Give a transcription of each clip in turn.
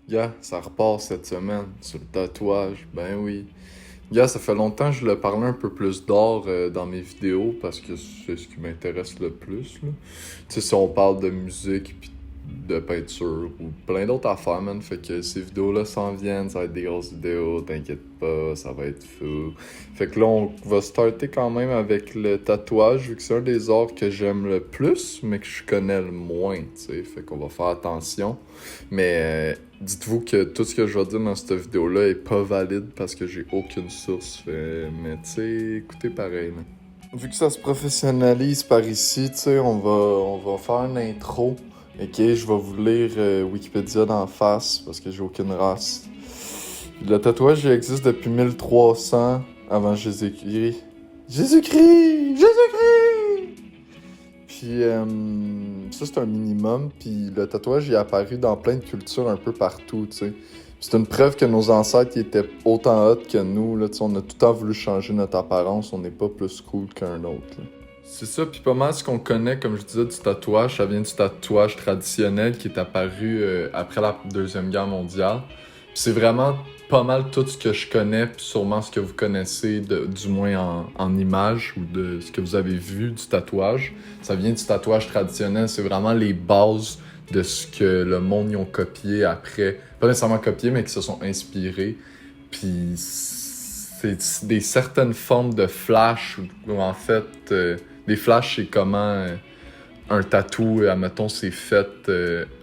Gars, ça repart cette semaine sur le tatouage, ben oui. Gars, ça fait longtemps que je voulais parler un peu plus d'art dans mes vidéos parce que c'est ce qui m'intéresse le plus, là. Tu sais, si on parle de musique pis de peinture ou plein d'autres affaires, man. Fait que ces vidéos-là s'en viennent, ça va être des grosses vidéos, t'inquiète pas, ça va être fou. Fait que là, on va starter quand même avec le tatouage, vu que c'est un des arts que j'aime le plus, mais que je connais le moins, tu sais. Fait qu'on va faire attention. Mais dites-vous que tout ce que je vais dire dans cette vidéo-là est pas valide parce que j'ai aucune source. Mais tu sais, écoutez pareil, man. Vu que ça se professionnalise par ici, tu sais, on va faire une intro. Ok, je vais vous lire Wikipédia d'en face parce que j'ai aucune race. Le tatouage il existe depuis 1300 avant Jésus-Christ. Jésus-Christ! Jésus-Christ! Puis ça c'est un minimum. Puis le tatouage il est apparu dans plein de cultures un peu partout, tu sais. C'est une preuve que nos ancêtres ils étaient autant hot que nous. Là, on a tout le temps voulu changer notre apparence. On n'est pas plus cool qu'un autre. Là. C'est ça, puis pas mal ce qu'on connaît, comme je disais, du tatouage, ça vient du tatouage traditionnel qui est apparu après la Deuxième Guerre mondiale. Puis c'est vraiment pas mal tout ce que je connais, puis sûrement ce que vous connaissez, du moins en images ou de ce que vous avez vu du tatouage. Ça vient du tatouage traditionnel, c'est vraiment les bases de ce que le monde y ont copié après. Pas nécessairement copié, mais qui se sont inspirés. Puis c'est des certaines formes de flash, ou en fait... des flashs, c'est comment un tatou, admettons, c'est fait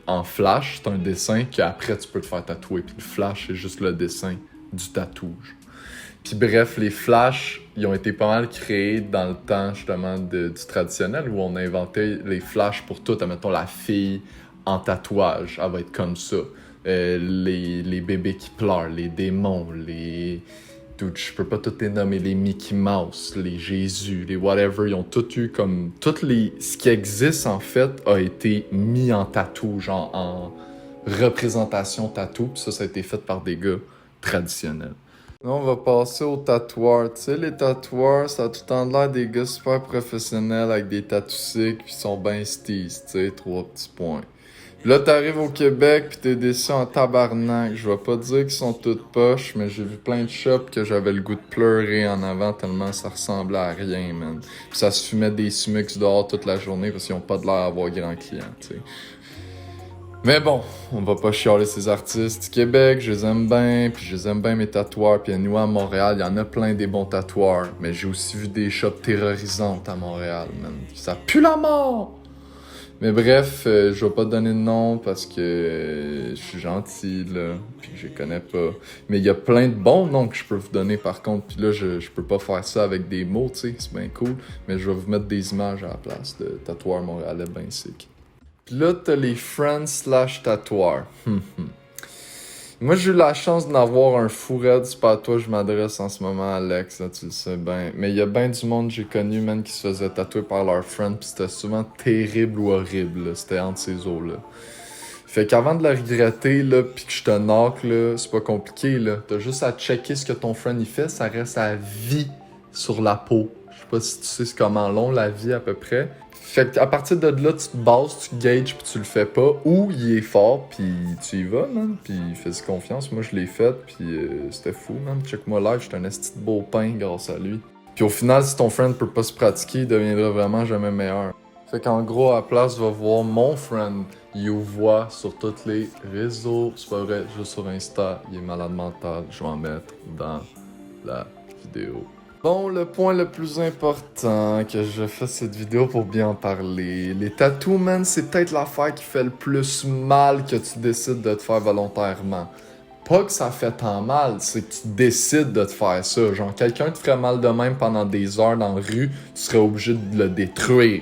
en flash. C'est un dessin qu'après, tu peux te faire tatouer. Puis le flash, c'est juste le dessin du tatouage. Puis bref, les flashs, ils ont été pas mal créés dans le temps, justement, du traditionnel, où on a inventé les flashs pour tout. Admettons, la fille en tatouage, elle va être comme ça. Les bébés qui pleurent, les démons, les... Dude, je peux pas tout les nommer, les Mickey Mouse, les Jésus, les whatever, ils ont tout eu comme... Ce qui existe, en fait, a été mis en tatou, genre en représentation tatou, pis ça a été fait par des gars traditionnels. Là, on va passer aux tatoueurs. Tu sais, les tatoueurs, ça a tout le temps l'air des gars super professionnels avec des tatousiques, pis ils sont ben steez, tu sais, 3 petits points. Puis là, t'arrives au Québec pis t'es déçu en tabarnak. Je vais pas dire qu'ils sont toutes poches, mais j'ai vu plein de shops que j'avais le goût de pleurer en avant tellement ça ressemblait à rien, man. Pis ça se fumait des smux dehors toute la journée parce qu'ils ont pas de l'air d'avoir grand client, tu sais. Mais bon, on va pas chialer ces artistes du Québec, je les aime bien, puis je les aime bien mes tatoueurs. Puis à nous à Montréal, il y en a plein des bons tatoueurs, mais j'ai aussi vu des shops terrorisantes à Montréal, man. Ça pue la mort! Mais bref, je vais pas te donner de nom parce que je suis gentil, là, puis je les connais pas. Mais il y a plein de bons noms que je peux vous donner, par contre. Puis là, je peux pas faire ça avec des mots, tu sais, c'est bien cool. Mais je vais vous mettre des images à la place de tatoueurs montréalais ben sick. Puis là, t'as les friends/tatoueurs. Moi, j'ai eu la chance d'en avoir un fou raide, c'est pas à toi que je m'adresse en ce moment, Alex, là, tu le sais bien. Mais il y a bien du monde que j'ai connu, man, qui se faisait tatouer par leur friend, pis c'était souvent terrible ou horrible, là. C'était entre ces eaux-là. Fait qu'avant de le regretter, là, pis que je te knock, là, c'est pas compliqué, là. T'as juste à checker ce que ton friend y fait, ça reste à vie sur la peau. Je sais pas si tu sais comment long la vie à peu près. Fait qu'à partir de là, tu te bases, tu gages, puis tu le fais pas. Ou il est fort, puis tu y vas, man. Puis fais-y confiance. Moi, je l'ai fait, puis c'était fou, man. Check-moi live, j'étais un esti de beau pain grâce à lui. Puis au final, si ton friend peut pas se pratiquer, il deviendra vraiment jamais meilleur. Fait qu'en gros, à la place, va voir mon friend. Il vous voit sur tous les réseaux. C'est pas vrai, juste sur Insta. Il est malade mental. Je vais en mettre dans la vidéo. Bon, le point le plus important que je fais cette vidéo pour bien en parler. Les tattoos, man, c'est peut-être l'affaire qui fait le plus mal que tu décides de te faire volontairement. Pas que ça fait tant mal, c'est que tu décides de te faire ça. Genre, quelqu'un te ferait mal de même pendant des heures dans la rue, tu serais obligé de le détruire.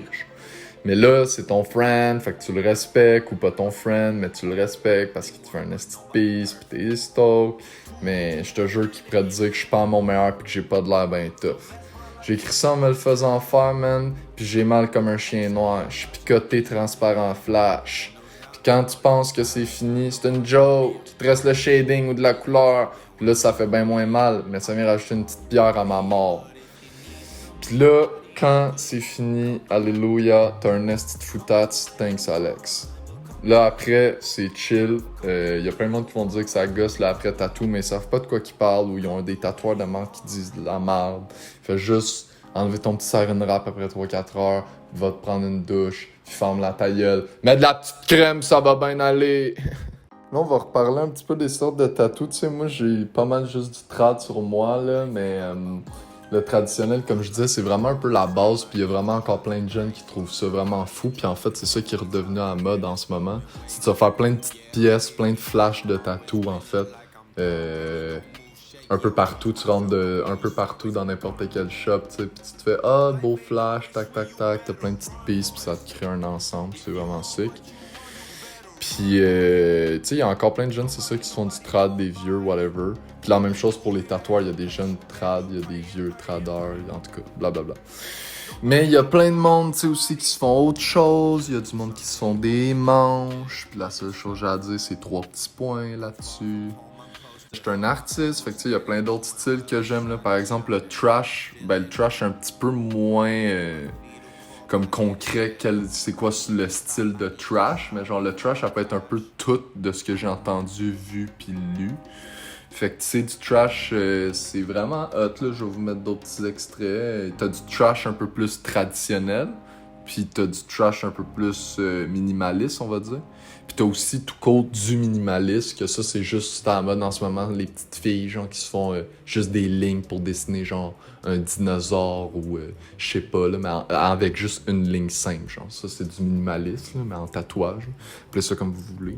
Mais là, c'est ton friend, fait que tu le respectes, ou pas ton friend, mais tu le respectes parce qu'il te fait un esti de peace, pis t'es stoked. Mais je te jure qu'il pourrait te dire que je suis pas à mon meilleur pis que j'ai pas de l'air ben tough. J'ai écrit ça en me le faisant faire, man, pis j'ai mal comme un chien noir. Je suis picoté, transparent, flash. Pis quand tu penses que c'est fini, c'est une joke. Il te reste le shading ou de la couleur. Pis là, ça fait ben moins mal, mais ça vient rajouter une petite pierre à ma mort. Pis là, quand c'est fini, alléluia, t'as un esti de foutats, thanks Alex. Là, après, c'est chill. Y a plein de monde qui vont dire que ça gosse là après tatou, mais ils savent pas de quoi qu'ils parlent ou ils ont des tatoueurs de marque qui disent de la merde. Fais juste enlever ton petit sarin wrap après 3-4 heures, va te prendre une douche, puis ferme la ta gueule. Mets de la petite crème, ça va bien aller! Là, on va reparler un petit peu des sortes de tatous. Tu sais, moi, j'ai pas mal juste du trad sur moi, là, mais le traditionnel, comme je disais, c'est vraiment un peu la base, puis il y a vraiment encore plein de jeunes qui trouvent ça vraiment fou, puis en fait, c'est ça qui est redevenu à la mode en ce moment. C'est de se faire plein de petites pièces, plein de flashs de tatous, en fait. Un peu partout, tu rentres un peu partout dans n'importe quel shop, tu sais, puis tu te fais « Ah, beau flash, tac, tac, tac », t'as plein de petites pistes, puis ça te crée un ensemble, c'est vraiment sick. Puis, tu sais, il y a encore plein de jeunes, c'est ça, qui se font du trad, des vieux, whatever. Puis la même chose pour les tatoueurs, il y a des jeunes trad, il y a des vieux traders, en tout cas, blablabla. Mais il y a plein de monde, tu sais, aussi qui se font autre chose. Il y a du monde qui se font des manches. Puis la seule chose que j'ai à dire, c'est 3 petits points là-dessus. Je suis un artiste, fait que tu sais, il y a plein d'autres styles que j'aime, là. Par exemple, le trash. Ben, le trash est un petit peu moins... comme concret, c'est quoi le style de trash, mais genre le trash, ça peut être un peu tout de ce que j'ai entendu, vu puis lu. Fait que tu sais, du trash, c'est vraiment hot, là, je vais vous mettre d'autres petits extraits. T'as du trash un peu plus traditionnel, puis t'as du trash un peu plus minimaliste, on va dire. Puis t'as aussi tout court du minimaliste, que ça, c'est juste à la mode en ce moment, les petites filles, genre, qui se font juste des lignes pour dessiner, genre, un dinosaure ou, je sais pas, là, mais avec juste une ligne simple, genre. Ça, c'est du minimaliste, là, mais en tatouage. Appelez ça comme vous voulez.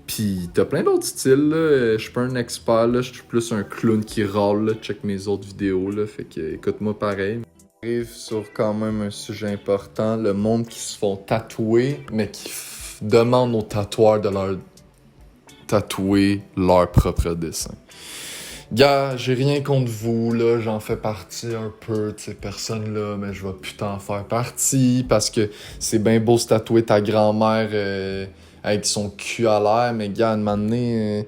Puis t'as plein d'autres styles, là. Je suis pas un expert, là. Je suis plus un clown qui râle, là. Check mes autres vidéos, là. Fait que, écoute-moi pareil. On arrive sur quand même un sujet important, le monde qui se font tatouer, mais qui demandent aux tatoueurs de leur tatouer leur propre dessin. Gars, j'ai rien contre vous, là, j'en fais partie un peu de ces personnes-là, mais je vais putain en faire partie, parce que c'est bien beau se tatouer ta grand-mère avec son cul à l'air, mais gars, à un moment donné,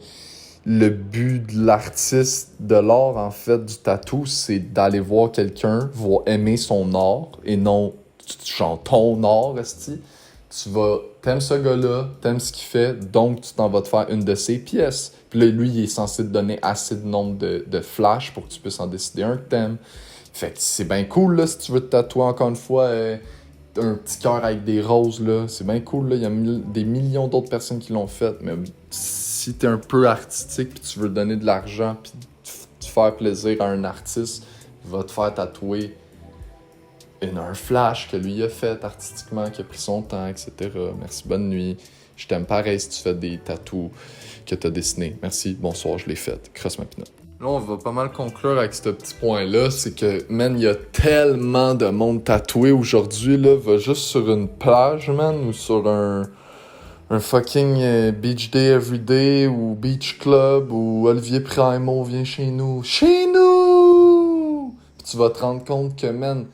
le but de l'artiste, de l'art, en fait, du tatou, c'est d'aller voir quelqu'un, aimer son art, et non, genre, ton art, esti. T'aimes ce gars-là, t'aimes ce qu'il fait, donc tu t'en vas te faire une de ses pièces. Puis là, lui, il est censé te donner assez de nombre de flashs pour que tu puisses en décider un que t'aimes. Fait que c'est bien cool, là, si tu veux te tatouer encore une fois un petit cœur avec des roses, là. C'est bien cool, là. Il y a des millions d'autres personnes qui l'ont fait. Mais si t'es un peu artistique puis tu veux donner de l'argent puis te faire plaisir à un artiste, va te faire tatouer un flash que lui a fait artistiquement, qui a pris son temps, etc. Merci, bonne nuit. Je t'aime pareil si tu fais des tatous que t'as dessinés. Merci, bonsoir, je l'ai fait. Crosse ma pinotte. Là, on va pas mal conclure avec ce petit point-là. C'est que, man, il y a tellement de monde tatoué aujourd'hui, là. Va juste sur une plage, man, ou sur un fucking beach day everyday, ou beach club, ou Olivier Primo vient chez nous. Chez nous! Puis tu vas te rendre compte que, man,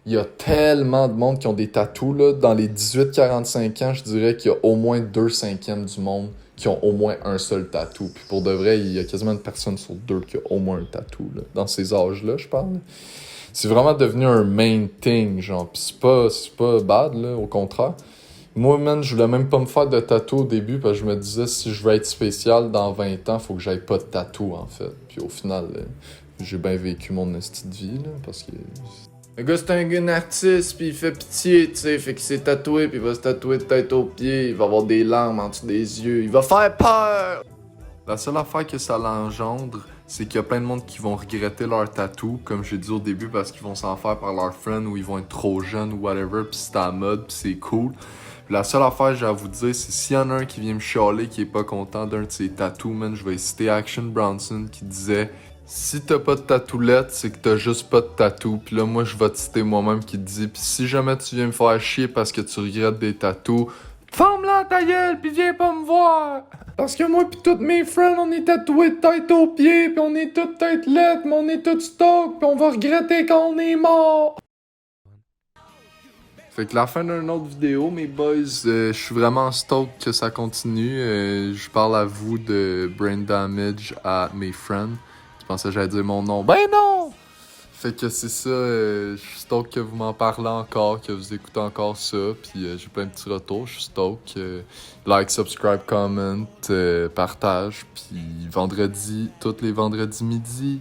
il y a tellement de monde qui ont des tatous, là. Dans les 18-45 ans, je dirais qu'il y a au moins 2/5 du monde qui ont au moins un seul tatou. Puis pour de vrai, il y a quasiment une personne sur 2 qui a au moins un tatou, là. Dans ces âges-là, je parle. C'est vraiment devenu un main thing, genre. Puis c'est pas bad, là, au contraire. Moi, man, je voulais même pas me faire de tatou au début, parce que je me disais, si je veux être spécial dans 20 ans, faut que j'aille pas de tatou, en fait. Puis au final, j'ai bien vécu mon style de vie, là, parce que... Le gars, c'est un artiste, puis il fait pitié, tu sais, fait qu'il s'est tatoué, puis il va se tatouer de tête aux pieds, il va avoir des larmes en dessous des yeux, il va faire peur! La seule affaire que ça l'engendre, c'est qu'il y a plein de monde qui vont regretter leur tatou, comme j'ai dit au début, parce qu'ils vont s'en faire par leur friend, ou ils vont être trop jeunes, ou whatever, puis c'est à la mode, puis c'est cool. Puis la seule affaire que j'ai à vous dire, c'est s'il y en a un qui vient me chialer, qui est pas content d'un de ses tatous, man, je vais citer Action Bronson, qui disait... Si t'as pas de tatoulette, c'est que t'as juste pas de tatou. Puis là, moi, je vais te citer moi-même qui te dit, pis si jamais tu viens me faire chier parce que tu regrettes des tatous, ferme-la ta gueule, pis viens pas me voir! Parce que moi pis tous mes friends, on est tatoués de tête aux pieds, pis on est toutes tête lettres, mais on est tous stock, pis on va regretter quand on est mort! Fait que la fin d'une autre vidéo, mes boys, je suis vraiment stoked que ça continue. Je parle à vous de Brain Damage à mes friends. Je pensais que j'allais dire mon nom. Ben non! Fait que c'est ça, je suis stoked que vous m'en parlez encore, que vous écoutez encore ça, puis j'ai plein de petits retours, je suis stoked. Like, subscribe, comment, partage, puis vendredi, tous les vendredis midi,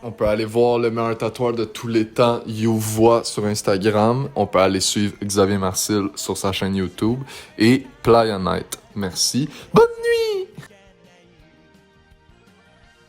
On peut aller voir le meilleur tatoueur de tous les temps, YouVoix, sur Instagram. On peut aller suivre Xavier Marcil sur sa chaîne YouTube et Playa Night. Merci. Bonne